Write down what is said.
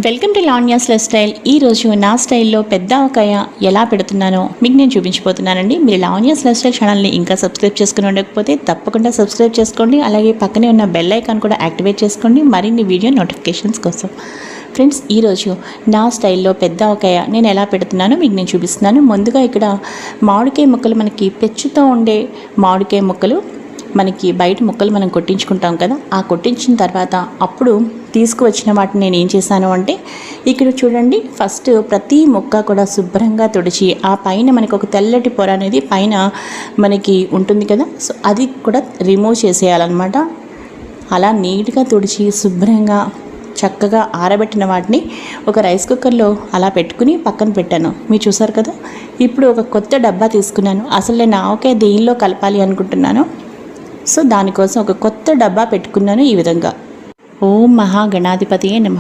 Welcome to Lavanya's life style. ఈరోజు నా స్టైల్లో పెద్ద ఆవకాయ ఎలా పెడుతున్నానో మీకు నేను చూపించిపోతున్నానండి. మీరు లావణ్యాస్ లైఫ్ స్టైల్ ఛానల్ని ఇంకా సబ్స్క్రైబ్ చేసుకుని ఉండకపోతే తప్పకుండా సబ్స్క్రైబ్ చేసుకోండి. అలాగే పక్కనే ఉన్న బెల్ ఐకాన్ కూడా యాక్టివేట్ చేసుకోండి మరిన్ని వీడియో నోటిఫికేషన్స్ కోసం. ఫ్రెండ్స్, ఈరోజు నా స్టైల్లో పెద్ద ఆవకాయ నేను ఎలా పెడుతున్నానో మీకు నేను చూపిస్తున్నాను. ముందుగా ఇక్కడ మామిడికాయ ముక్కలు, మనకి పెచ్చుతో ఉండే మామిడికాయ ముక్కలు, మనకి బయట ముక్కలు మనం కొట్టించుకుంటాం కదా, ఆ కొట్టించిన తర్వాత అప్పుడు తీసుకువచ్చిన వాటిని నేను ఏం చేశాను అంటే, ఇక్కడ చూడండి, ఫస్ట్ ప్రతి ముక్క కూడా శుభ్రంగా తుడిచి ఆ పైన మనకు ఒక తెల్లటి పొర అనేది పైన మనకి ఉంటుంది కదా, సో అది కూడా రిమూవ్ చేసేయాలన్నమాట. అలా నీట్గా తుడిచి శుభ్రంగా చక్కగా ఆరబెట్టిన వాటిని ఒక రైస్ కుక్కర్లో అలా పెట్టుకుని పక్కన పెట్టాను. మీరు చూసారు కదా. ఇప్పుడు ఒక కొత్త డబ్బా తీసుకున్నాను. అసలు నేను ఆవకాయ దేనిలో కలపాలి అనుకుంటున్నాను, సో దానికోసం ఒక కొత్త డబ్బా పెట్టుకున్నాను. ఈ విధంగా ఓం మహాగణాధిపతియే నమః.